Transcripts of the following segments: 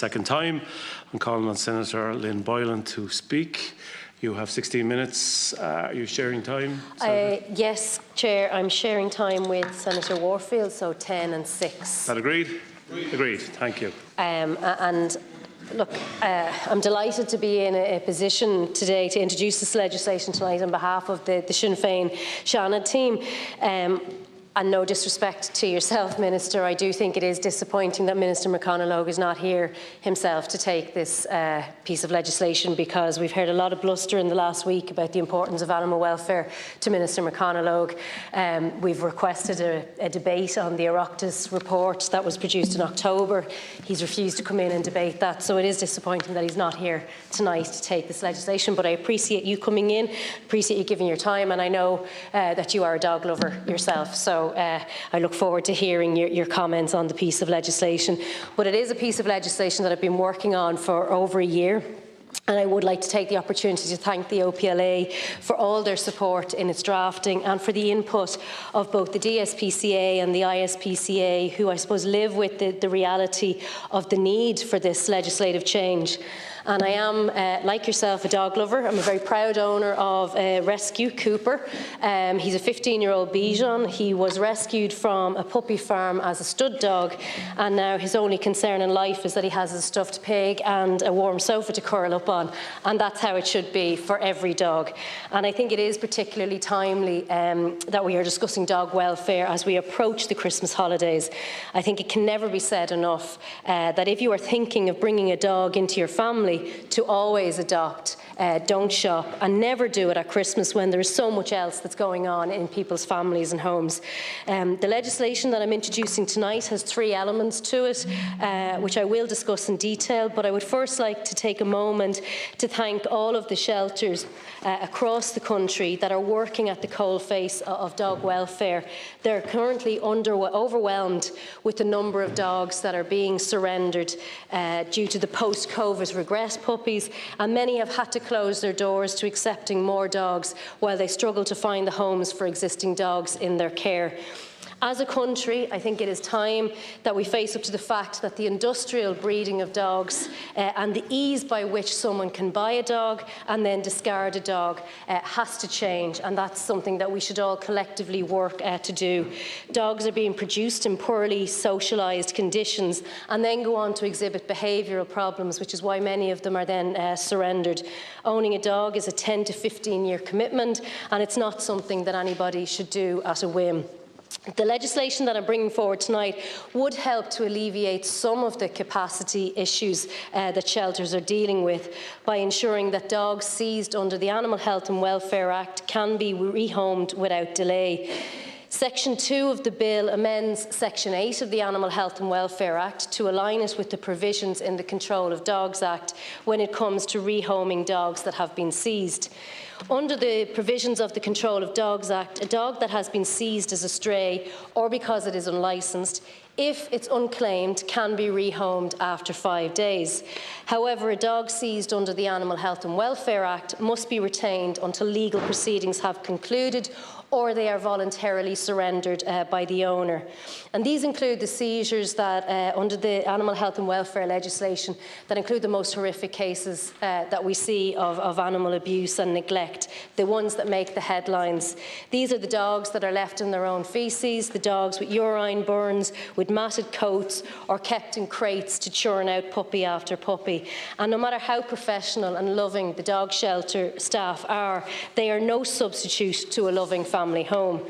second time. I'm calling on Senator Lynn Boylan to speak. You have 16 minutes. Are you sharing time? Yes, Chair. I'm sharing time with Senator Warfield, so 10 and 6. Is that agreed? Agreed. Thank you. And look, I'm delighted to be in a position today to introduce this legislation tonight on behalf of the Sinn Féin Seanad team. And no disrespect to yourself, Minister, I do think it is disappointing that Minister McConalogue is not here himself to take this piece of legislation, because we've heard a lot of bluster in the last week about the importance of animal welfare to Minister McConalogue. We've requested a debate on the Oireachtas report that was produced in October. He's refused to come in and debate that, so it is disappointing that he's not here tonight to take this legislation. But I appreciate you coming in, appreciate you giving your time, and I know that you are a dog lover yourself. So I look forward to hearing your comments on the piece of legislation. But it is a piece of legislation that I've been working on for over a year. And I would like to take the opportunity to thank the OPLA for all their support in its drafting and for the input of both the DSPCA and the ISPCA, who I suppose live with the reality of the need for this legislative change. And I am, like yourself, a dog lover. I'm a very proud owner of Rescue Cooper. He's a 15-year-old Bichon. He was rescued from a puppy farm as a stud dog, and now his only concern in life is that he has a stuffed pig and a warm sofa to curl up on, and that's how it should be for every dog. And I think it is particularly timely that we are discussing dog welfare as we approach the Christmas holidays. I think it can never be said enough that if you are thinking of bringing a dog into your family, to always adopt, don't shop, and never do it at Christmas when there is so much else that's going on in people's families and homes. The legislation that I'm introducing tonight has 3 elements to it, which I will discuss in detail, but I would first like to take a moment to thank all of the shelters across the country that are working at the coalface of dog welfare. They're currently overwhelmed with the number of dogs that are being surrendered due to the post-COVID regress puppies, and many have had to close their doors to accepting more dogs while they struggle to find the homes for existing dogs in their care. As a country, I think it is time that we face up to the fact that the industrial breeding of dogs and the ease by which someone can buy a dog and then discard a dog has to change, and that's something that we should all collectively work to do. Dogs are being produced in poorly socialised conditions and then go on to exhibit behavioural problems, which is why many of them are then surrendered. Owning a dog is a 10 to 15-year commitment, and it's not something that anybody should do at a whim. The legislation that I'm bringing forward tonight would help to alleviate some of the capacity issues that shelters are dealing with by ensuring that dogs seized under the Animal Health and Welfare Act can be rehomed without delay. Section 2 of the bill amends Section 8 of the Animal Health and Welfare Act to align it with the provisions in the Control of Dogs Act when it comes to rehoming dogs that have been seized. Under the provisions of the Control of Dogs Act, a dog that has been seized as a stray or because it is unlicensed, if it's unclaimed, can be rehomed after 5 days. However, a dog seized under the Animal Health and Welfare Act must be retained until legal proceedings have concluded or they are voluntarily surrendered by the owner. And these include the seizures that, under the animal health and welfare legislation, that include the most horrific cases that we see of animal abuse and neglect, the ones that make the headlines. These are the dogs that are left in their own faeces, the dogs with urine burns, with matted coats, or kept in crates to churn out puppy after puppy. And no matter how professional and loving the dog shelter staff are, they are no substitute to a loving family home.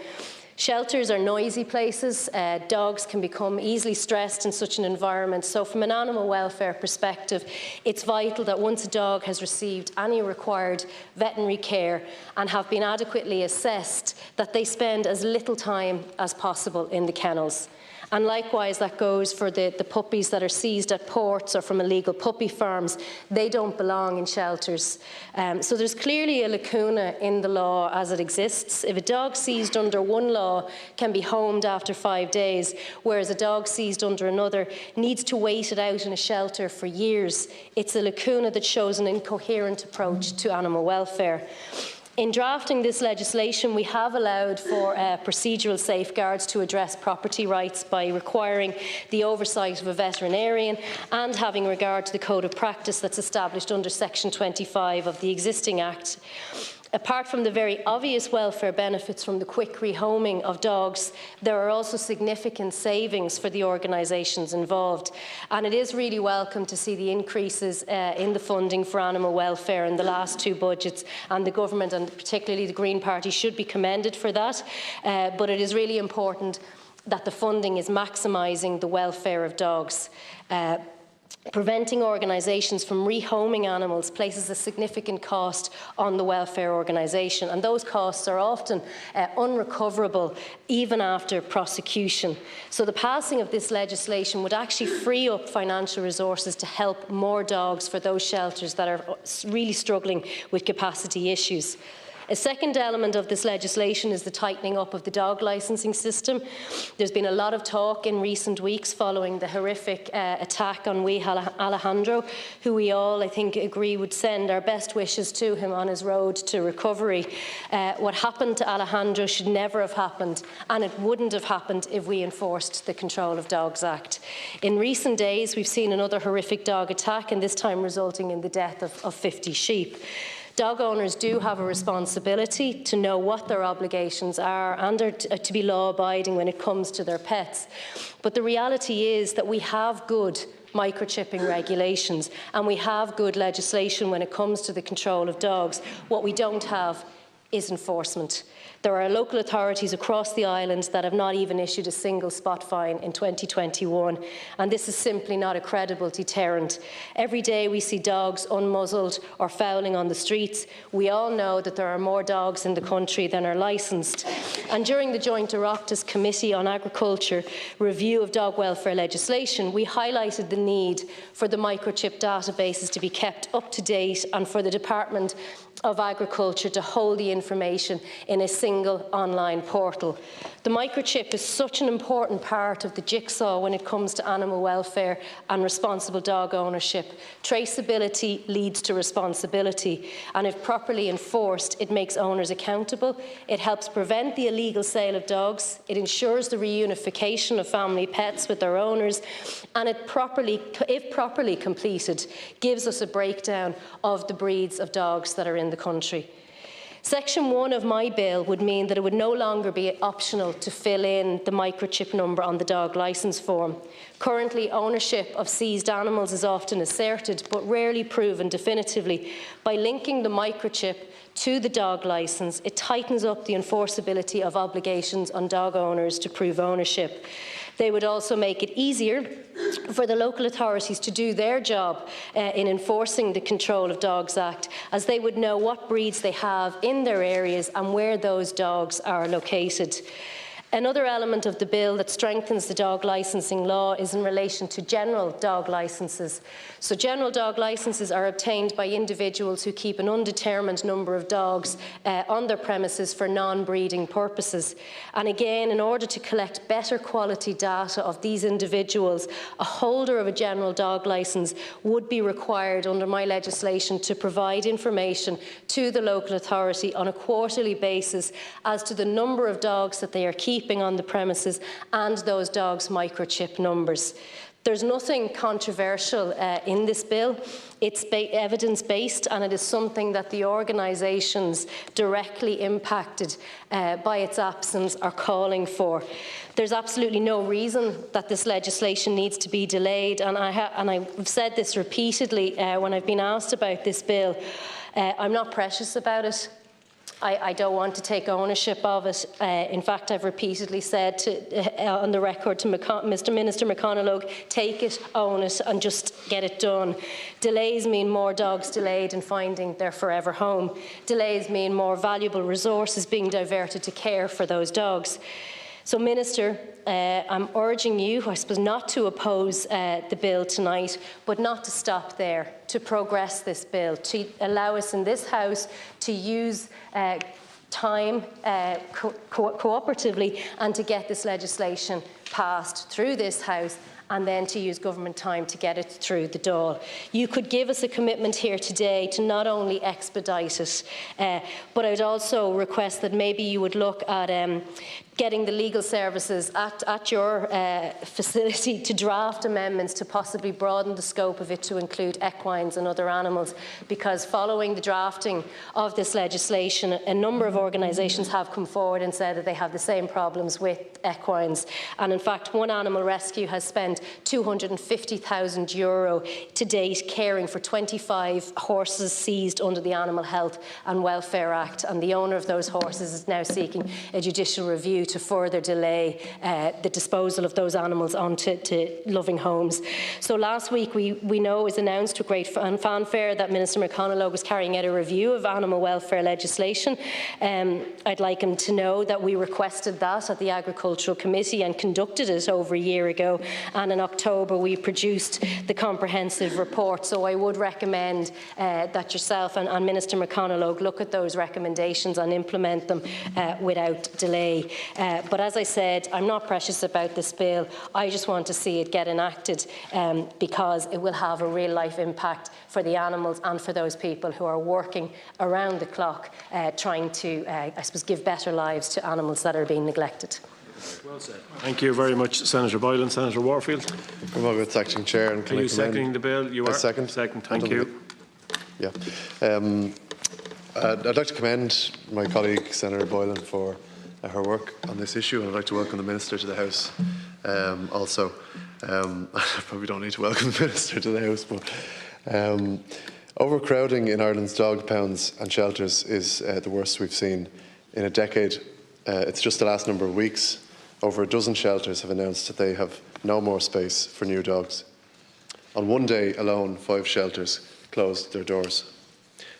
Shelters are noisy places. Dogs can become easily stressed in such an environment. So from an animal welfare perspective, it's vital that once a dog has received any required veterinary care and have been adequately assessed, that they spend as little time as possible in the kennels. And likewise, that goes for the puppies that are seized at ports or from illegal puppy farms. They don't belong in shelters. So there's clearly a lacuna in the law as it exists. If a dog seized under one law can be homed after 5 days, whereas a dog seized under another needs to wait it out in a shelter for years, it's a lacuna that shows an incoherent approach to animal welfare. In drafting this legislation, we have allowed for procedural safeguards to address property rights by requiring the oversight of a veterinarian and having regard to the code of practice that's established under Section 25 of the existing Act. Apart from the very obvious welfare benefits from the quick rehoming of dogs, there are also significant savings for the organisations involved. And it is really welcome to see the increases in the funding for animal welfare in the last two budgets, and the government, and particularly the Green Party, should be commended for that. But it is really important that the funding is maximising the welfare of dogs. Preventing organisations from rehoming animals places a significant cost on the welfare organisation, and those costs are often unrecoverable even after prosecution. So the passing of this legislation would actually free up financial resources to help more dogs for those shelters that are really struggling with capacity issues. A second element of this legislation is the tightening up of the dog licensing system. There's been a lot of talk in recent weeks following the horrific attack on wee Alejandro, who we all, I think, agree would send our best wishes to him on his road to recovery. What happened to Alejandro should never have happened, and it wouldn't have happened if we enforced the Control of Dogs Act. In recent days, we've seen another horrific dog attack, and this time resulting in the death of 50 sheep. Dog owners do have a responsibility to know what their obligations are and to be law-abiding when it comes to their pets. But the reality is that we have good microchipping regulations and we have good legislation when it comes to the control of dogs. What we don't have is enforcement. There are local authorities across the island that have not even issued a single spot fine in 2021, and this is simply not a credible deterrent. Every day we see dogs unmuzzled or fouling on the streets. We all know that there are more dogs in the country than are licensed. And during the Joint Oireachtas Committee on Agriculture review of dog welfare legislation, we highlighted the need for the microchip databases to be kept up to date and for the Department of Agriculture to hold the information in a single online portal. The microchip is such an important part of the jigsaw when it comes to animal welfare and responsible dog ownership. Traceability leads to responsibility, and if properly enforced, it makes owners accountable, it helps prevent the illegal sale of dogs, it ensures the reunification of family pets with their owners, and it if properly completed, gives us a breakdown of the breeds of dogs that are in the country. Section 1 of my bill would mean that it would no longer be optional to fill in the microchip number on the dog licence form. Currently, ownership of seized animals is often asserted but rarely proven definitively. By linking the microchip to the dog licence, it tightens up the enforceability of obligations on dog owners to prove ownership. They would also make it easier for the local authorities to do their job in enforcing the Control of Dogs Act, as they would know what breeds they have in their areas and where those dogs are located. Another element of the bill that strengthens the dog licensing law is in relation to general dog licences. So general dog licences are obtained by individuals who keep an undetermined number of dogs on their premises for non-breeding purposes. And again, in order to collect better quality data of these individuals, a holder of a general dog licence would be required under my legislation to provide information to the local authority on a quarterly basis as to the number of dogs that they are keeping on the premises and those dogs' microchip numbers. There's nothing controversial in this bill. It's evidence-based, and it is something that the organisations directly impacted by its absence are calling for. There's absolutely no reason that this legislation needs to be delayed, and I've said this repeatedly when I've been asked about this bill. I'm not precious about it. I don't want to take ownership of it. In fact, I've repeatedly said on the record to Mr Minister McConalogue, take it, own it, and just get it done. Delays mean more dogs delayed in finding their forever home. Delays mean more valuable resources being diverted to care for those dogs. So, Minister, I'm urging you, I suppose, not to oppose the bill tonight, but not to stop there, to progress this bill, to allow us in this House to use time cooperatively and to get this legislation passed through this House and then to use government time to get it through the door. You could give us a commitment here today to not only expedite it, but I'd also request that maybe you would look at getting the legal services at your facility to draft amendments to possibly broaden the scope of it to include equines and other animals, because following the drafting of this legislation, a number of organisations have come forward and said that they have the same problems with equines. And in fact, one animal rescue has spent €250,000 to date caring for 25 horses seized under the Animal Health and Welfare Act, and the owner of those horses is now seeking a judicial review to further delay the disposal of those animals onto loving homes. So last week we know it was announced with great fanfare that Minister McConalogue was carrying out a review of animal welfare legislation. I'd like him to know that we requested that at the Agricultural Committee and conducted it over a year ago, and in October we produced the comprehensive report. So I would recommend that yourself and Minister McConalogue look at those recommendations and implement them without delay. But as I said, I'm not precious about this bill. I just want to see it get enacted because it will have a real-life impact for the animals and for those people who are working around the clock trying to, I suppose, give better lives to animals that are being neglected. Well said. Thank you very much, Senator Boylan. Senator Warfield. Well, good, Acting Chair. And are you seconding the bill? You are? Second. Second. Thank you. Yeah. I'd like to commend my colleague, Senator Boylan, for her work on this issue, and I'd like to welcome the Minister to the House also. I probably don't need to welcome the Minister to the House, but overcrowding in Ireland's dog pounds and shelters is the worst we've seen in a decade. It's just the last number of weeks. Over a dozen shelters have announced that they have no more space for new dogs. On one day alone, 5 shelters closed their doors.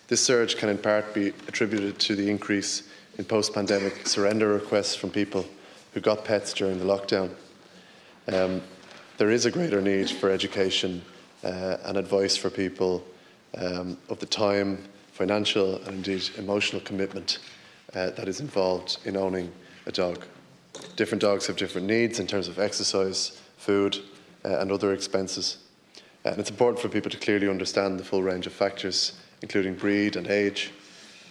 This surge can in part be attributed to the increase in post-pandemic surrender requests from people who got pets during the lockdown. There is a greater need for education and advice for people of the time, financial and indeed emotional commitment that is involved in owning a dog. Different dogs have different needs in terms of exercise, food and other expenses. And it's important for people to clearly understand the full range of factors, including breed and age,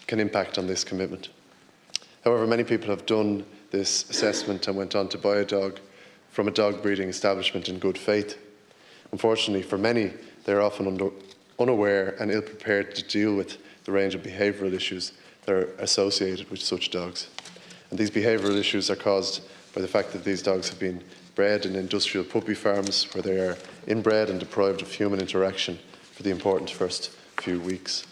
can impact on this commitment. However, many people have done this assessment and went on to buy a dog from a dog breeding establishment in good faith. Unfortunately, for many, they are often unaware and ill-prepared to deal with the range of behavioural issues that are associated with such dogs. And these behavioural issues are caused by the fact that these dogs have been bred in industrial puppy farms where they are inbred and deprived of human interaction for the important first few weeks.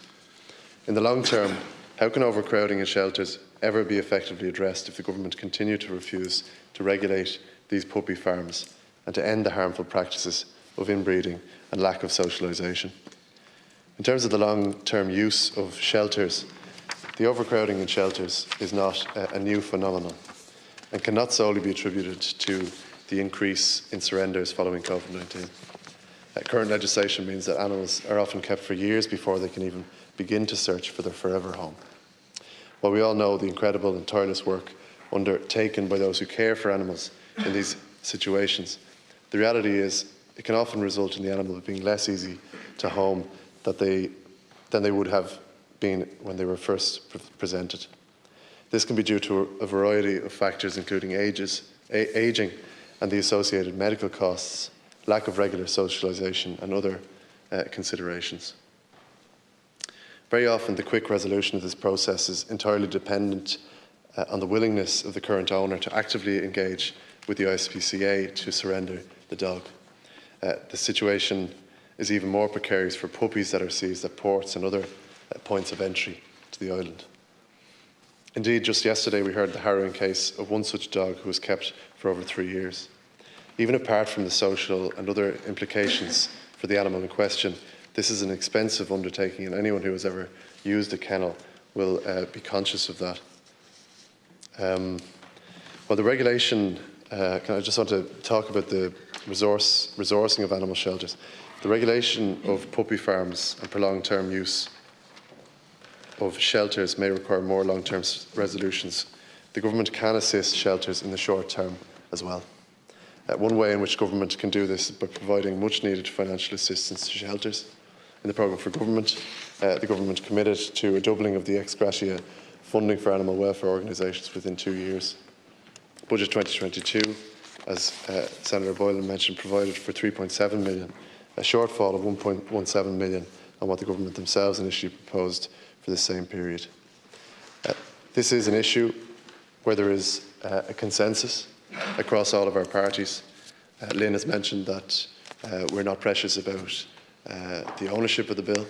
In the long term, how can overcrowding in shelters ever be effectively addressed if the government continue to refuse to regulate these puppy farms and to end the harmful practices of inbreeding and lack of socialisation? In terms of the long-term use of shelters, the overcrowding in shelters is not a new phenomenon and cannot solely be attributed to the increase in surrenders following COVID-19. Current legislation means that animals are often kept for years before they can even begin to search for their forever home. While we all know the incredible and tireless work undertaken by those who care for animals in these situations, the reality is it can often result in the animal being less easy to home than they would have been when they were first presented. This can be due to a variety of factors, including ageing and the associated medical costs, lack of regular socialisation and other considerations. Very often the quick resolution of this process is entirely dependent on the willingness of the current owner to actively engage with the ISPCA to surrender the dog. The situation is even more precarious for puppies that are seized at ports and other points of entry to the island. Indeed, just yesterday we heard the harrowing case of one such dog who was kept for over 3 years. Even apart from the social and other implications for the animal in question, this is an expensive undertaking, and anyone who has ever used a kennel will be conscious of that. Well, the regulation, I just want to talk about the resourcing of animal shelters. The regulation of puppy farms and prolonged term use of shelters may require more long-term resolutions. The government can assist shelters in the short term as well. One way in which government can do this is by providing much needed financial assistance to shelters. In the programme for government, the government committed to a doubling of the ex gratia funding for animal welfare organisations within 2 years. Budget 2022, as Senator Boylan mentioned, provided for 3.7 million, a shortfall of 1.17 million on what the government themselves initially proposed for the same period. This is an issue where there is a consensus across all of our parties. Lynn has mentioned that we're not precious about the ownership of the bill,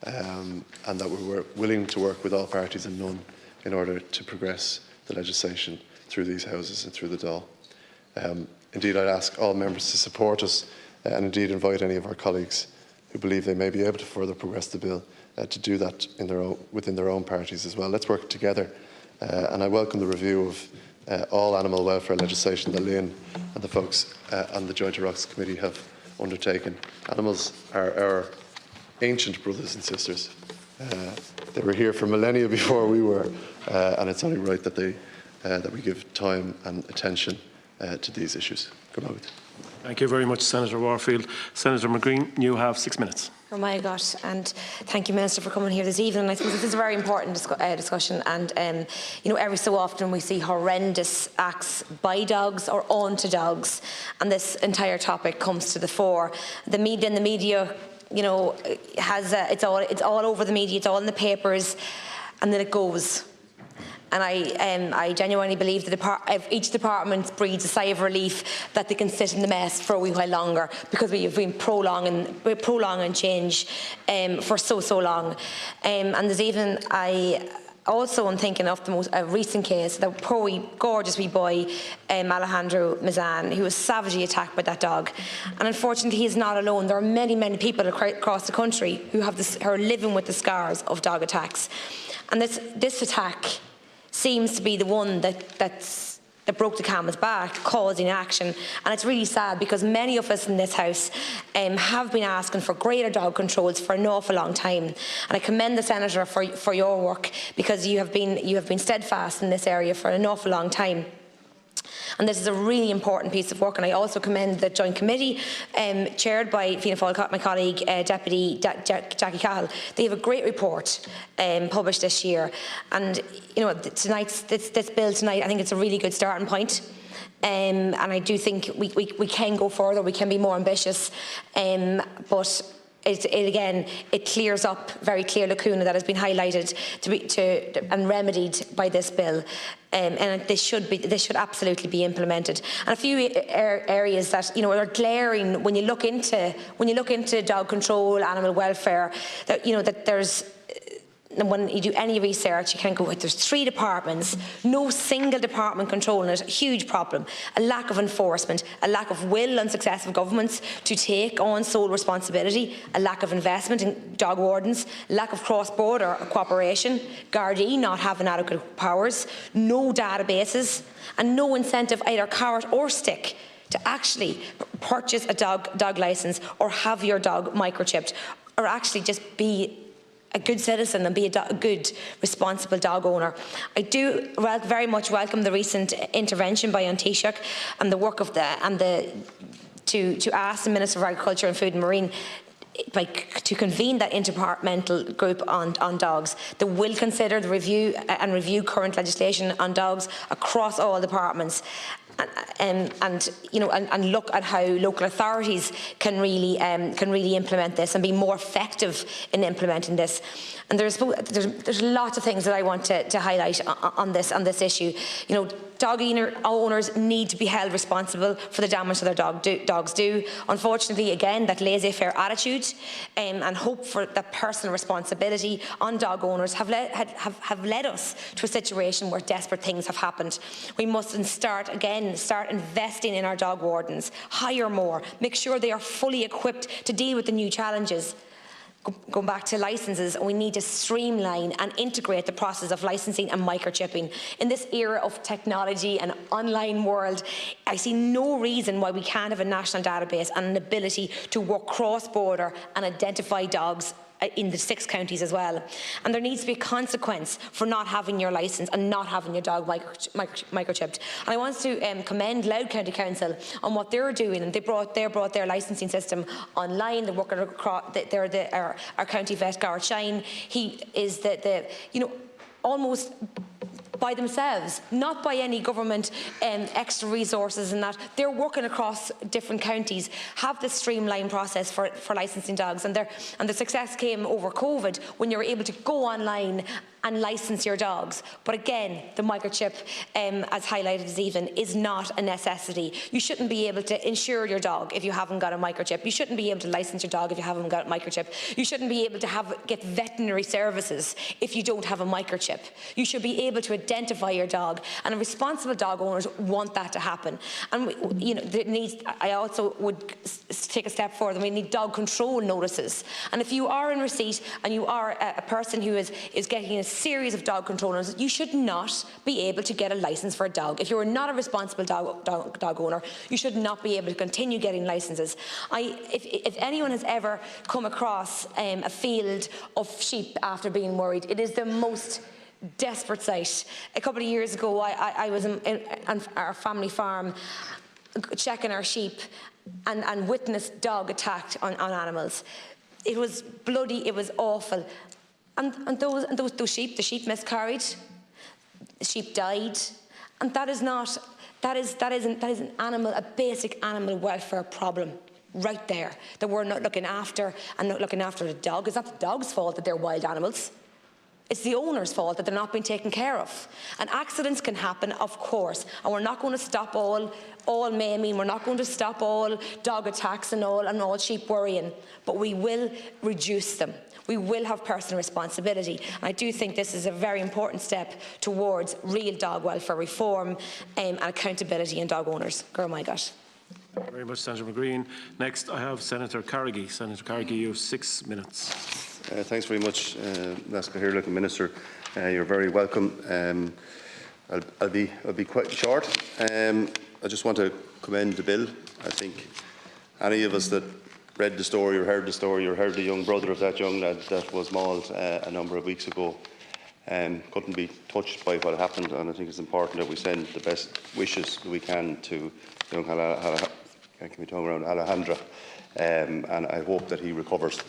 and that we're willing to work with all parties and none in order to progress the legislation through these houses and through the Dáil. Indeed, I'd ask all members to support us and indeed invite any of our colleagues who believe they may be able to further progress the bill to do that within their own parties as well. Let's work together, and I welcome the review of all animal welfare legislation that Lynn and the folks on the Joint Rocks Committee have undertaken. Animals are our ancient brothers and sisters. They were here for millennia before we were, and it's only right that that we give time and attention to these issues. Good night. Thank you very much, Senator Warfield. Senator McGreen, you have 6 minutes. Oh my gosh, and thank you, Minister, for coming here this evening. I suppose this is a very important discussion, and you know, every so often we see horrendous acts by dogs or onto dogs, and this entire topic comes to the fore. The media, you know, has it's all over the media, it's all in the papers, and then it goes. And I genuinely believe that each department breathes a sigh of relief that they can sit in the mess for a wee while longer, because we have been prolonging change for so long. And there's even, I also am thinking of the most recent case, the poor wee, gorgeous wee boy, Alejandro Mazan, who was savagely attacked by that dog. And unfortunately, he is not alone. There are many people across the country who are living with the scars of dog attacks. And this attack seems to be the one that broke the camel's back, causing action. And it's really sad, because many of us in this House have been asking for greater dog controls for an awful long time. And I commend the Senator for your work, because you have been steadfast in this area for an awful long time. And this is a really important piece of work, and I also commend the Joint Committee chaired by Fianna Fáil, my colleague, Deputy Jackie Cahill. They have a great report published this year, and you know, this bill tonight, I think it's a really good starting point. And I do think we can go further, we can be more ambitious, but it clears up very clear lacuna that has been highlighted and remedied by this bill, and this should absolutely be implemented. And a few areas that, you know, are glaring when you look into dog control, animal welfare, that, you know, that there's. And when you do any research, you can go, there's 3 departments, no single department controlling it, a huge problem. A lack of enforcement, a lack of will and successive governments to take on sole responsibility, a lack of investment in dog wardens, lack of cross-border cooperation, Gardaí not having adequate powers, no databases, and no incentive, either carrot or stick, to actually purchase a dog licence or have your dog microchipped, or actually just be a good citizen and be a good, responsible dog owner. I do very much welcome the recent intervention by An Taoiseach and the work of to ask the Minister of Agriculture and Food and Marine to convene that interdepartmental group on dogs that will consider the review current legislation on dogs across all departments. And you know, and look at how local authorities can really implement this and be more effective in implementing this. And there's lots of things that I want to highlight on this issue. You know, dog owners need to be held responsible for the damage that their dogs do. Unfortunately, again, that laissez-faire attitude and hope for that personal responsibility on dog owners have led us to a situation where desperate things have happened. We must start investing in our dog wardens, hire more, make sure they are fully equipped to deal with the new challenges. Going back to licences, we need to streamline and integrate the process of licensing and microchipping. In this era of technology and online world, I see no reason why we can't have a national database and an ability to work cross-border and identify dogs in the 6 counties as well. And there needs to be a consequence for not having your licence and not having your dog microchipped. And I want to commend Louth County Council on what they're doing. And they brought their licensing system online. They're working across. They're our county vet, Gareth Shine. He is almost by themselves, not by any government extra resources, and that they're working across different counties, have this streamlined process for licensing dogs, and the success came over COVID when you were able to go online and license your dogs. But again, the microchip, as highlighted this evening, is not a necessity. You shouldn't be able to insure your dog if you haven't got a microchip. You shouldn't be able to license your dog if you haven't got a microchip. You shouldn't be able to get veterinary services if you don't have a microchip. You should be able to identify your dog, and responsible dog owners want that to happen. And I also would take a step further. We need dog control notices. And if you are in receipt and you are a person who is getting a series of dog control notices, you should not be able to get a licence for a dog. If you are not a responsible dog owner, you should not be able to continue getting licences. If anyone has ever come across a field of sheep after being worried, it is the most desperate sight. A couple of years ago, I was on our family farm checking our sheep and witnessed dog attacked on animals. It was bloody, it was awful. And those sheep, the sheep miscarried, the sheep died, and that is an animal, a basic animal welfare problem right there that we're not looking after, and not looking after the dog. It's not the dog's fault that they're wild animals. It's the owner's fault that they're not being taken care of. And accidents can happen, of course, and we're not going to stop all maiming, we're not going to stop all dog attacks and all sheep worrying, but we will reduce them. We will have personal responsibility. And I do think this is a very important step towards real dog welfare reform and accountability in dog owners. Girl, my gosh. Thank you very much, Senator McGreen. Next, I have Senator Carrigy. Senator Carrigy, you have 6 minutes. Thanks very much, Nasca Hirlik, Minister. You're very welcome. I'll be quite short. I just want to commend the bill. I think any of us that read the story or heard the story or heard the young brother of that young lad that was mauled a number of weeks ago couldn't be touched by what happened, and I think it's important that we send the best wishes that we can to young Alejandra, and I hope that he recovers.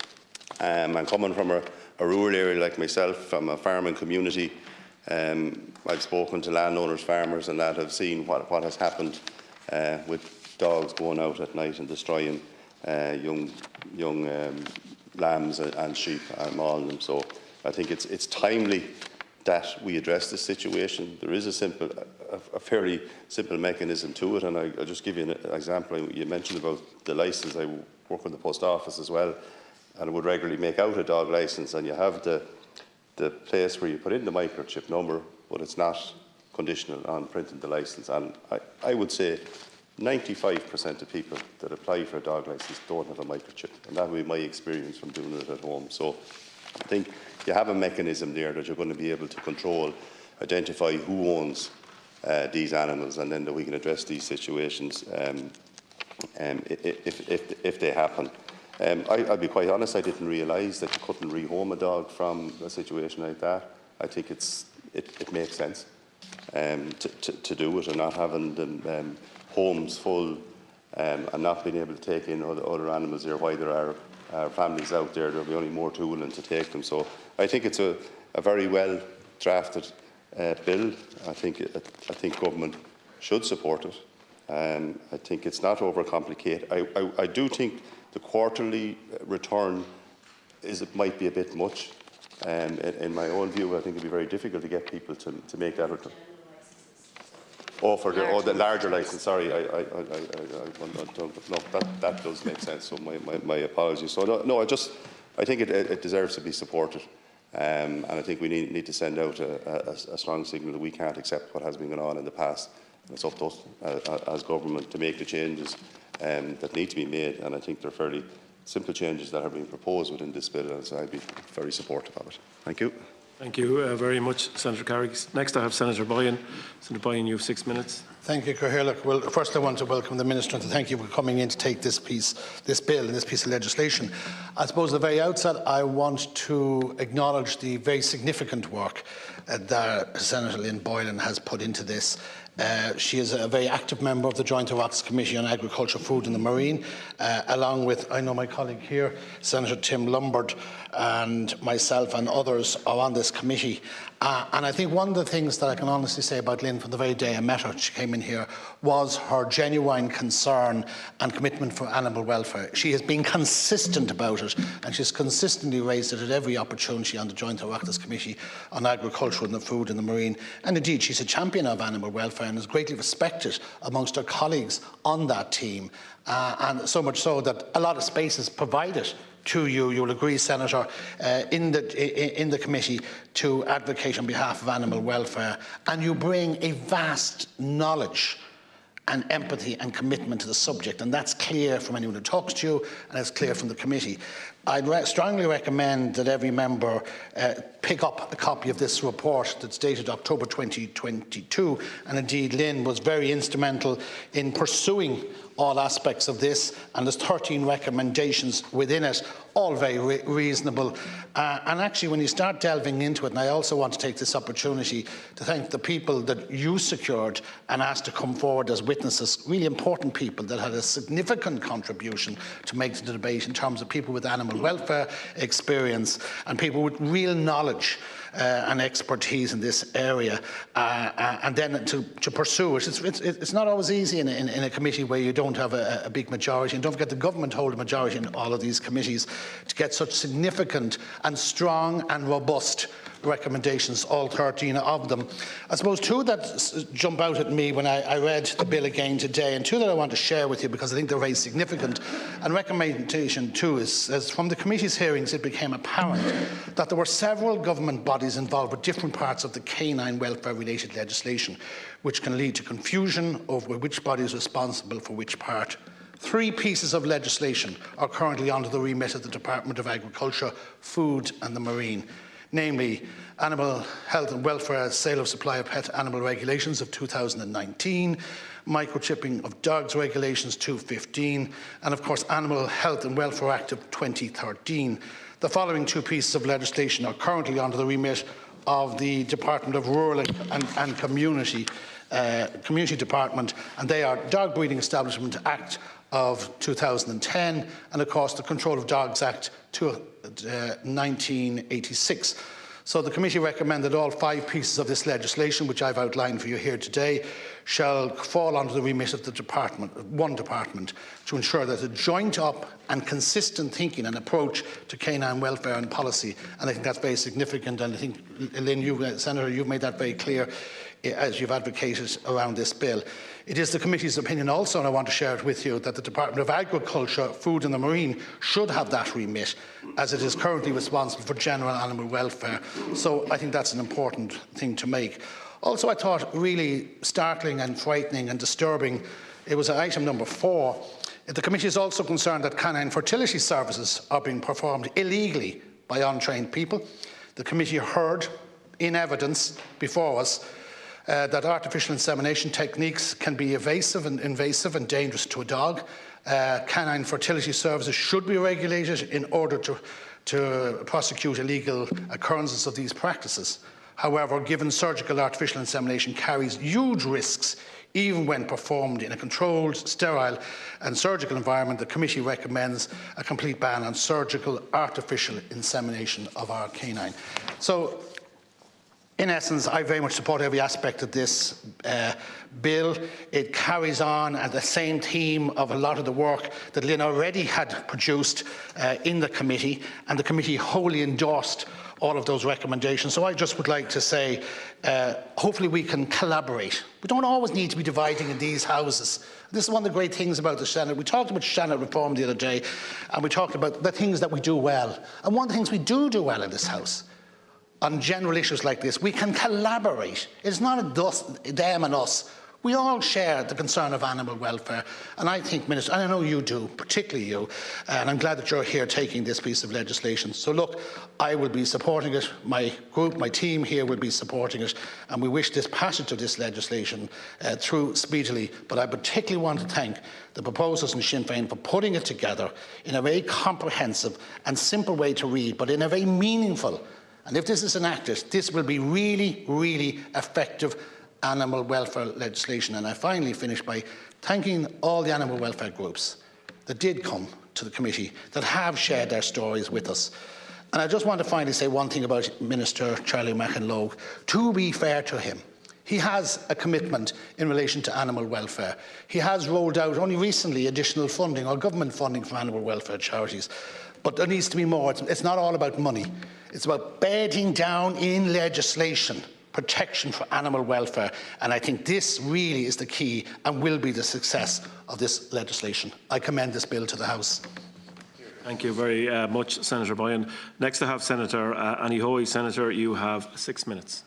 And coming from a rural area like myself, from a farming community, I've spoken to landowners, farmers, and that have seen what has happened with dogs going out at night and destroying young lambs and sheep and mauling them. So I think it's timely that we address this situation. There is a fairly simple mechanism to it, and I'll just give you an example. You mentioned about the licence. I work in the post office as well, and I would regularly make out a dog licence, and you have the place where you put in the microchip number, but it's not conditional on printing the licence. And I would say 95% of people that apply for a dog licence don't have a microchip, and that would be my experience from doing it at home. So I think you have a mechanism there that you're going to be able to control, identify who owns these animals, and then that we can address these situations if they happen. I'll be quite honest, I didn't realise that you couldn't rehome a dog from a situation like that. I think it makes sense to do it, and not having them homes full and not being able to take in other animals there while there are families out there. There'll be only more to willing to take them. So I think it's a very well drafted bill. I think government should support it. I think it's not overcomplicated. I do think the quarterly return might be a bit much. In my own view, I think it'd be very difficult to get people to make that return. Oh, for the larger licence. Sorry, no, that does make sense. So my apologies. So no, I think it deserves to be supported, and I think we need to send out a strong signal that we can't accept what has been going on in the past. And it's up to us as government to make the changes that need to be made, and I think they're fairly simple changes that are being proposed within this bill, and so I'd be very supportive of it. Thank you. Thank you very much, Senator Carrick. Next I have Senator Boylan. Senator Boylan, you have 6 minutes. Thank you, Cathaoirleach. Well, first I want to welcome the Minister and to thank you for coming in to take this bill and this piece of legislation. I suppose at the very outset I want to acknowledge the very significant work that Senator Lynn Boylan has put into this. She is a very active member of the Joint Oireachtas Committee on Agriculture, Food and the Marine, along with, I know my colleague here, Senator Tim Lombard, and myself and others are on this committee. And I think one of the things that I can honestly say about Lynn from the very day I met her, she came in here, was her genuine concern and commitment for animal welfare. She has been consistent about it, and she's consistently raised it at every opportunity on the Joint Oireachtas Committee on Agriculture and the Food and the Marine. And indeed, she's a champion of animal welfare and is greatly respected amongst her colleagues on that team. And so much so that a lot of space is provided to you, you'll agree, Senator, in the committee to advocate on behalf of animal welfare, and you bring a vast knowledge and empathy and commitment to the subject, and that's clear from anyone who talks to you, and it's clear from the committee. I'd strongly recommend that every member pick up a copy of this report that's dated October 2022, and indeed Lynn was very instrumental in pursuing all aspects of this, and there's 13 recommendations within it, all very reasonable. And actually, when you start delving into it, and I also want to take this opportunity to thank the people that you secured and asked to come forward as witnesses, really important people that had a significant contribution to make to the debate in terms of people with animal welfare experience and people with real knowledge and expertise in this area, and then to pursue it. It's not always easy in a committee where you don't have a big majority, and don't forget the government hold a majority in all of these committees, to get such significant and strong and robust recommendations, all 13 of them. I suppose two that jump out at me when I read the bill again today, and two that I want to share with you because I think they're very significant. And recommendation two is, as from the committee's hearings it became apparent that there were several government bodies involved with different parts of the canine welfare related legislation, which can lead to confusion over which body is responsible for which part. 3 pieces of legislation are currently under the remit of the Department of Agriculture, Food and the Marine, namely Animal Health and Welfare Sale of Supply of Pet Animal Regulations of 2019, Microchipping of Dogs Regulations 2015, and of course Animal Health and Welfare Act of 2013. The following 2 pieces of legislation are currently under the remit of the Department of Rural and Community Department, and they are Dog Breeding Establishment Act of 2010 and of course the Control of Dogs Act 1986. So the committee recommended all 5 pieces of this legislation, which I've outlined for you here today, shall fall under the remit of the one department, to ensure that a joint up and consistent thinking and approach to canine welfare and policy. And I think that's very significant, and I think, Lynn, Senator, you've made that very clear as you've advocated around this bill. It is the committee's opinion also, and I want to share it with you, that the Department of Agriculture, Food and the Marine should have that remit, as it is currently responsible for general animal welfare. So I think that's an important thing to make. Also, I thought really startling and frightening and disturbing, it was item number 4. The committee is also concerned that canine fertility services are being performed illegally by untrained people. The committee heard in evidence before us that artificial insemination techniques can be invasive and dangerous to a dog. Canine fertility services should be regulated in order to prosecute illegal occurrences of these practices. However, given surgical artificial insemination carries huge risks, even when performed in a controlled, sterile and surgical environment, the committee recommends a complete ban on surgical artificial insemination of our canine. So, in essence, I very much support every aspect of this bill. It carries on at the same theme of a lot of the work that Lynn already had produced in the committee, and the committee wholly endorsed all of those recommendations. So I just would like to say, hopefully we can collaborate. We don't always need to be dividing in these houses. This is one of the great things about the Seanad. We talked about Seanad reform the other day, and we talked about the things that we do well. And one of the things we do well in this house, on general issues like this, we can collaborate. It's not a them and us. We all share the concern of animal welfare, and I think, Minister, and I know you do, particularly you, and I'm glad that you're here taking this piece of legislation. So look, I will be supporting it, my group, my team here will be supporting it, and we wish this passage of this legislation through speedily. But I particularly want to thank the proposers in Sinn Féin for putting it together in a very comprehensive and simple way to read, but in a very meaningful. And if this is enacted, this will be really, really effective animal welfare legislation. And I finally finish by thanking all the animal welfare groups that did come to the committee, that have shared their stories with us. And I just want to finally say one thing about Minister Charlie McEnloe. To be fair to him, he has a commitment in relation to animal welfare. He has rolled out only recently additional funding or government funding for animal welfare charities. But there needs to be more. It's not all about money. It's about bedding down in legislation protection for animal welfare, and I think this really is the key and will be the success of this legislation. I commend this bill to the House. Thank you very much, Senator Boylan. Next I have Senator Annie Hoey. Senator, you have 6 minutes.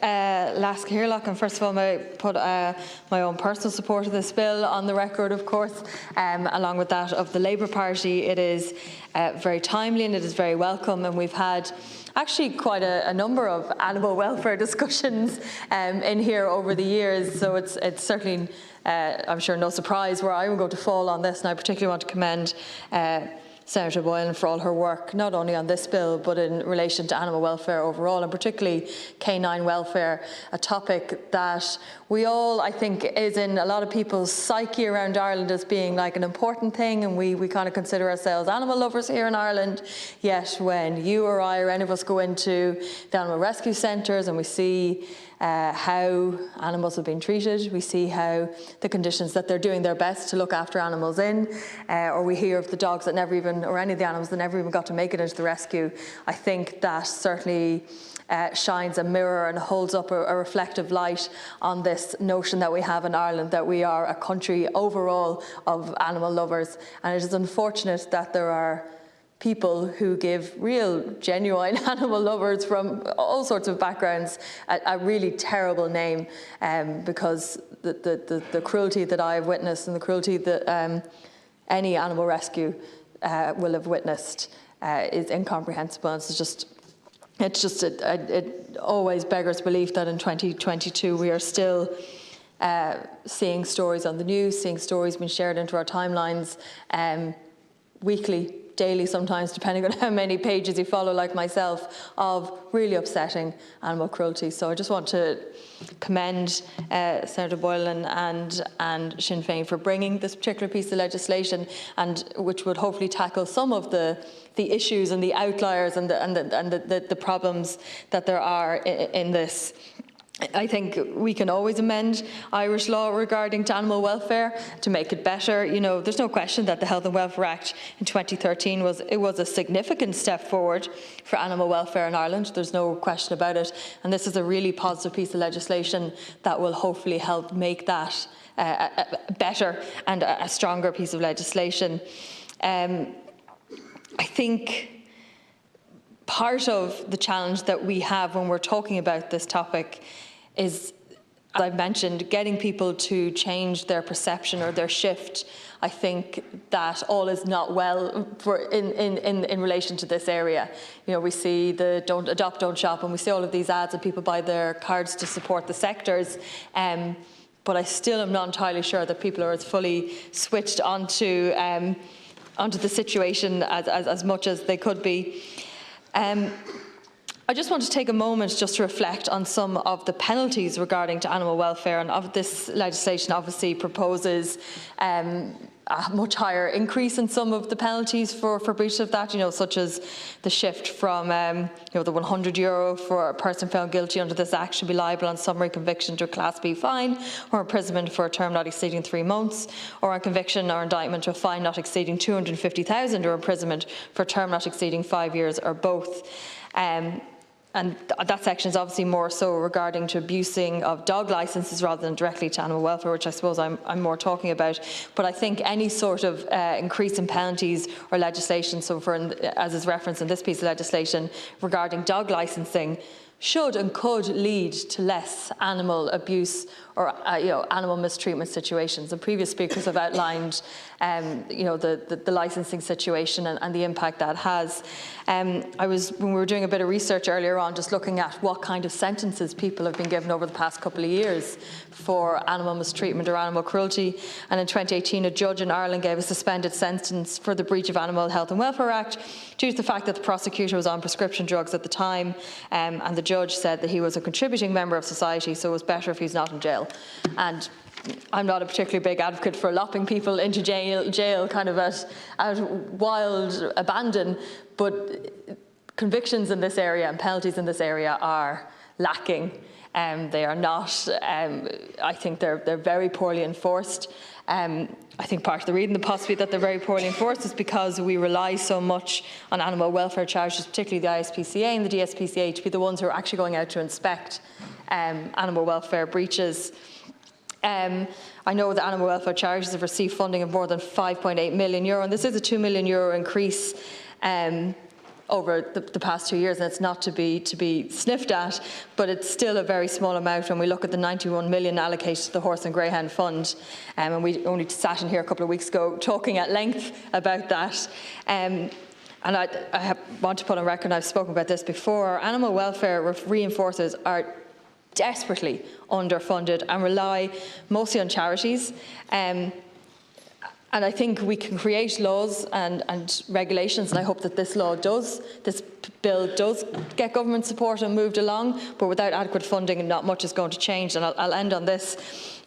Lask Hirlock, and first of all, I put my own personal support of this bill on the record, of course, along with that of the Labour Party. It is very timely and it is very welcome, and we've had actually quite a number of animal welfare discussions in here over the years, so it's certainly, I'm sure, no surprise where I'm going to fall on this, and I particularly want to commend Senator Boylan for all her work, not only on this bill, but in relation to animal welfare overall, and particularly canine welfare, a topic that we all, I think, is in a lot of people's psyche around Ireland as being like an important thing, and we kind of consider ourselves animal lovers here in Ireland. Yet when you or I or any of us go into the animal rescue centres and we see how animals have been treated, we see how the conditions that they're doing their best to look after animals in, or we hear of the dogs that never even, or any of the animals that never even got to make it into the rescue. I think that certainly shines a mirror and holds up a reflective light on this notion that we have in Ireland, that we are a country overall of animal lovers. And it is unfortunate that there are people who give real, genuine animal lovers from all sorts of backgrounds a really terrible name, because the cruelty that I have witnessed and the cruelty that any animal rescue will have witnessed is incomprehensible. It always beggars belief that in 2022 we are still seeing stories on the news, seeing stories being shared into our timelines weekly, daily sometimes, depending on how many pages you follow, like myself, of really upsetting animal cruelty. So I just want to commend Senator Boylan and Sinn Féin for bringing this particular piece of legislation, and which would hopefully tackle some of the issues and the outliers and the problems that there are in this. I think we can always amend Irish law regarding to animal welfare to make it better. You know, there's no question that the Health and Welfare Act in 2013 was a significant step forward for animal welfare in Ireland. There's no question about it. And this is a really positive piece of legislation that will hopefully help make that a better and a stronger piece of legislation. I think part of the challenge that we have when we're talking about this topic is, as I've mentioned, getting people to change their perception or their shift. I think that all is not well in relation to this area. You know, we see the don't adopt, don't shop, and we see all of these ads and people buy their cards to support the sectors. But I still am not entirely sure that people are as fully switched onto the situation as much as they could be. I just want to take a moment just to reflect on some of the penalties regarding to animal welfare, and of this legislation obviously proposes a much higher increase in some of the penalties for breach of that, you know, such as the shift from the €100 for a person found guilty under this act should be liable on summary conviction to a Class B fine or imprisonment for a term not exceeding 3 months, or on conviction or indictment to a fine not exceeding €250,000 or imprisonment for a term not exceeding 5 years, or both. And that section is obviously more so regarding to abusing of dog licences rather than directly to animal welfare, which I suppose I'm more talking about. But I think any sort of increase in penalties or legislation, so as is referenced in this piece of legislation regarding dog licensing, should and could lead to less animal abuse or animal mistreatment situations. And previous speakers have outlined the licensing situation and the impact that has. When we were doing a bit of research earlier on, just looking at what kind of sentences people have been given over the past couple of years for animal mistreatment or animal cruelty. And in 2018, a judge in Ireland gave a suspended sentence for the breach of Animal Health and Welfare Act due to the fact that the prosecutor was on prescription drugs at the time, and the judge said that he was a contributing member of society, so it was better if he's not in jail. And I'm not a particularly big advocate for lopping people into jail kind of at wild abandon, but convictions in this area and penalties in this area are lacking. They are not, I think they're very poorly enforced. I think part of the reason possibly that they're very poorly enforced is because we rely so much on animal welfare charities, particularly the ISPCA and the DSPCA, to be the ones who are actually going out to inspect animal welfare breaches. I know that animal welfare charities have received funding of more than €5.8 million, and this is a €2 million increase over the past 2 years, and it's not to be sniffed at, but it's still a very small amount when we look at the 91 million allocated to the Horse and Greyhound Fund. And we only sat in here a couple of weeks ago talking at length about that. And I want to put on record, I've spoken about this before, our animal welfare reinforcers are desperately underfunded and rely mostly on charities. And I think we can create laws and regulations, and I hope that this bill does get government support and moved along, but without adequate funding, not much is going to change. And I'll end on this.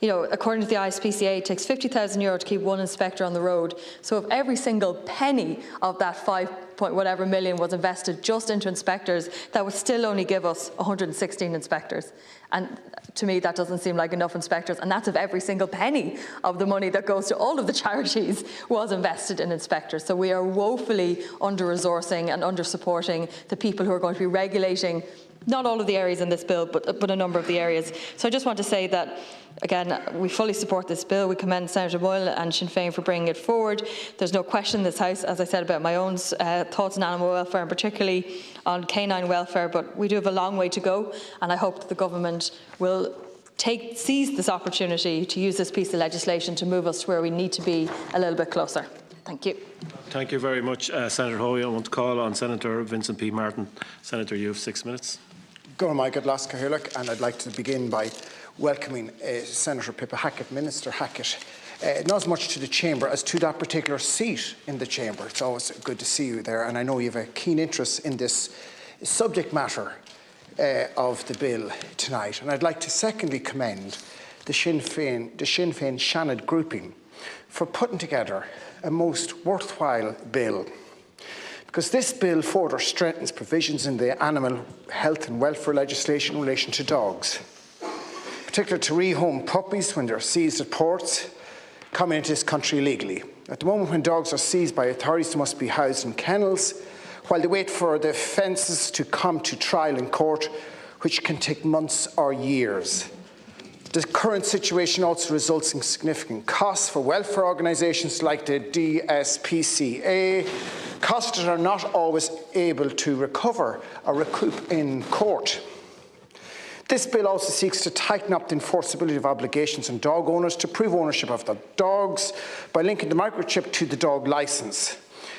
According to the ISPCA, it takes €50,000 to keep one inspector on the road. So if every single penny of that 5-point-whatever million was invested just into inspectors, that would still only give us 116 inspectors. And to me, that doesn't seem like enough inspectors. And that's if every single penny of the money that goes to all of the charities was invested in inspectors. So we are woefully under-resourcing and under-supporting the people who are going to be regulating not all of the areas in this bill, but a number of the areas. So I just want to say that, again, we fully support this bill. We commend Senator Boylan and Sinn Féin for bringing it forward. There's no question in this House, as I said, about my own thoughts on animal welfare and particularly on canine welfare, but we do have a long way to go, and I hope that the government will seize this opportunity to use this piece of legislation to move us to where we need to be a little bit closer. Thank you. Thank you very much, Senator Hoey. I want to call on Senator Vincent P. Martin. Senator, you have 6 minutes. And I'd like to begin by welcoming Senator Pippa Hackett, Minister Hackett, not as much to the Chamber as to that particular seat in the Chamber. It's always good to see you there, and I know you have a keen interest in this subject matter of the bill tonight. And I'd like to secondly commend the Sinn Féin Seanad grouping for putting together a most worthwhile bill, because this bill further strengthens provisions in the animal health and welfare legislation in relation to dogs, particularly to rehome puppies when they're seized at ports coming into this country illegally. At the moment, when dogs are seized by authorities, they must be housed in kennels while they wait for the offences to come to trial in court, which can take months or years. The current situation also results in significant costs for welfare organisations like the DSPCA, costs that are not always able to recover or recoup in court. This bill also seeks to tighten up the enforceability of obligations on dog owners to prove ownership of their dogs by linking the microchip to the dog licence.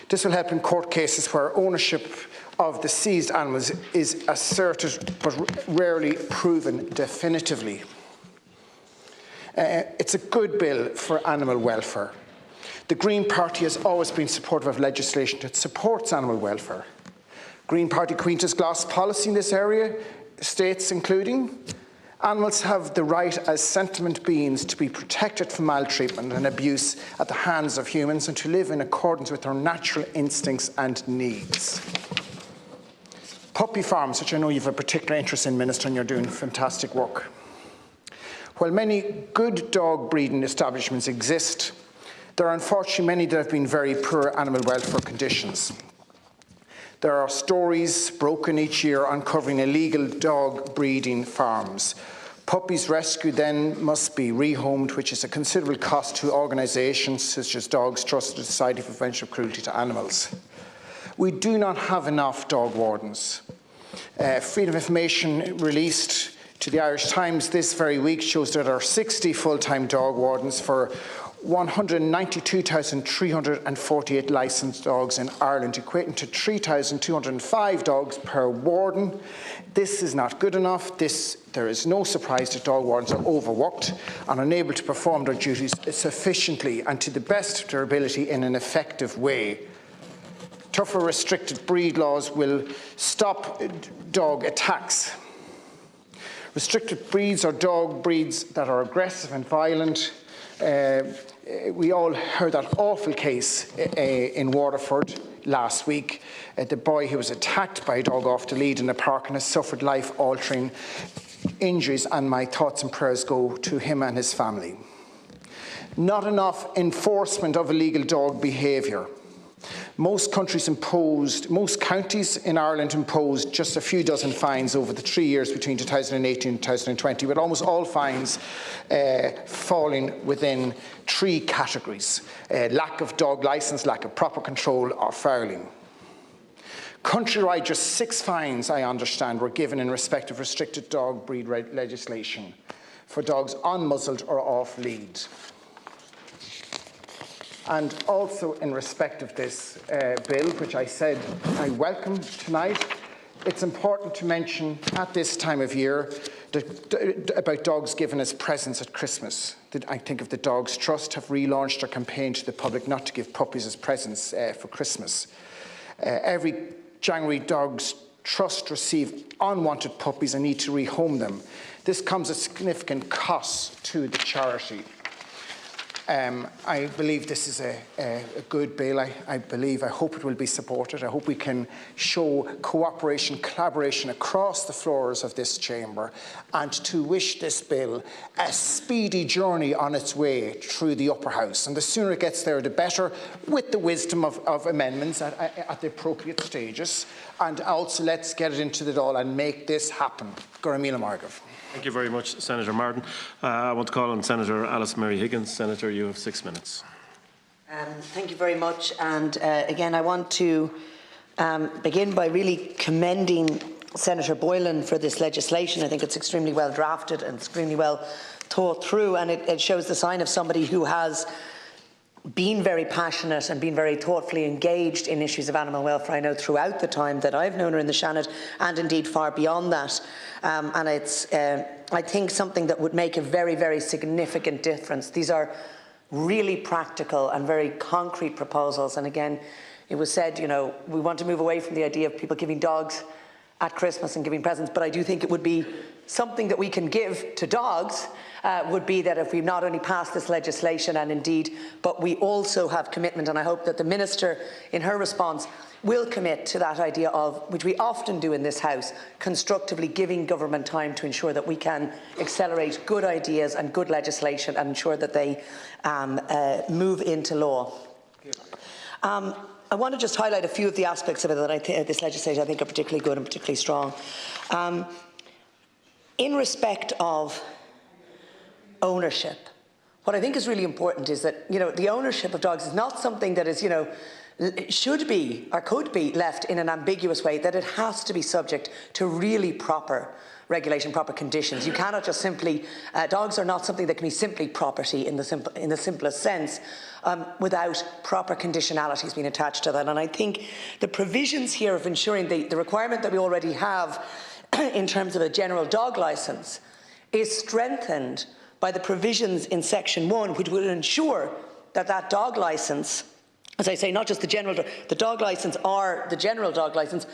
This will help in court cases where ownership of the seized animals is asserted but rarely proven definitively. It's a good bill for animal welfare. The Green Party has always been supportive of legislation that supports animal welfare. Green Party Queen's Gloss policy in this area states, including, animals have the right as sentient beings to be protected from maltreatment and abuse at the hands of humans and to live in accordance with their natural instincts and needs. Puppy farms, which I know you have a particular interest in, Minister, and you're doing fantastic work. While many good dog breeding establishments exist, there are unfortunately many that have been very poor animal welfare conditions. There are stories broken each year uncovering illegal dog breeding farms. Puppies rescued then must be rehomed, which is a considerable cost to organisations such as Dogs Trusted Society for Prevention of Cruelty to Animals. We do not have enough dog wardens. Freedom of Information released to the Irish Times this very week shows that there are 60 full-time dog wardens for 192,348 licensed dogs in Ireland, equating to 3,205 dogs per warden. This is not good enough. There is no surprise that dog wardens are overworked and unable to perform their duties sufficiently and to the best of their ability in an effective way. Tougher restricted breed laws will stop dog attacks. Restricted breeds are dog breeds that are aggressive and violent. We all heard that awful case in Waterford last week. The boy who was attacked by a dog off the lead in a park and has suffered life-altering injuries, and my thoughts and prayers go to him and his family. Not enough enforcement of illegal dog behaviour. Most counties in Ireland imposed just a few dozen fines over the 3 years between 2018 and 2020, with almost all fines falling within 3 categories: lack of dog licence, lack of proper control, or fouling. Countrywide, just 6 fines, I understand, were given in respect of restricted dog breed legislation for dogs unmuzzled or off lead. And also in respect of this bill, which I said I welcome tonight, it's important to mention at this time of year about dogs given as presents at Christmas. I think of the Dogs Trust have relaunched their campaign to the public not to give puppies as presents for Christmas. Every January, Dogs Trust receive unwanted puppies and need to rehome them. This comes at significant cost to the charity. I believe this is a good bill. I hope it will be supported. I hope we can show cooperation, collaboration across the floors of this chamber, and to wish this bill a speedy journey on its way through the upper house. And the sooner it gets there, the better, with the wisdom of amendments at the appropriate stages. And also, let's get it into the Dáil and make this happen. Goramila Margav. Thank you very much, Senator Martin. I want to call on Senator Alice Mary Higgins. Senator, you have 6 minutes. Thank you very much. And again, I want to begin by really commending Senator Boylan for this legislation. I think it's extremely well drafted and extremely well thought through, and it shows the sign of somebody who has been very passionate and been very thoughtfully engaged in issues of animal welfare. I know throughout the time that I've known her in the Seanad, and indeed far beyond that. And it's, I think, something that would make a very, very significant difference. These are really practical and very concrete proposals. And again, it was said, you know, we want to move away from the idea of people giving dogs at Christmas and giving presents, but I do think it would be something that we can give to dogs, would be that if we not only pass this legislation and indeed, but we also have commitment, and I hope that the Minister in her response will commit to that idea of, which we often do in this House, constructively giving government time to ensure that we can accelerate good ideas and good legislation and ensure that they move into law. I want to just highlight a few of the aspects of it that this legislation I think are particularly good and particularly strong. In respect of ownership, what I think is really important is that, you know, the ownership of dogs is not something that is, you know, should be or could be left in an ambiguous way, that it has to be subject to really proper regulation, proper conditions. You cannot just simply, dogs are not something that can be simply property in the simplest sense, without proper conditionalities being attached to that. And I think the provisions here of ensuring the requirement that we already have in terms of a general dog licence is strengthened by the provisions in Section 1, which will ensure that that dog licence, as I say, not just the dog licence or the general dog licence,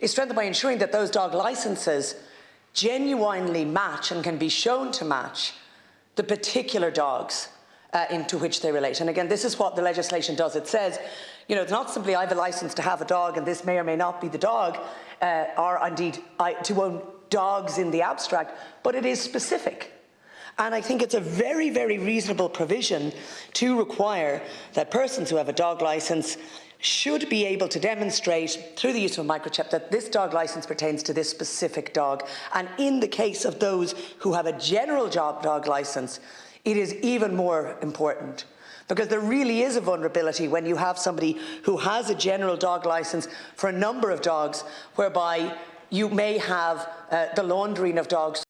is strengthened by ensuring that those dog licences genuinely match and can be shown to match the particular dogs into which they relate. And again, this is what the legislation does. It says, you know, it's not simply I have a licence to have a dog and this may or may not be the dog, or indeed to own dogs in the abstract, but it is specific. And I think it's a very, very reasonable provision to require that persons who have a dog licence should be able to demonstrate through the use of a microchip that this dog licence pertains to this specific dog. And in the case of those who have a general dog licence, it is even more important, because there really is a vulnerability when you have somebody who has a general dog licence for a number of dogs, whereby you may have the laundering of dogs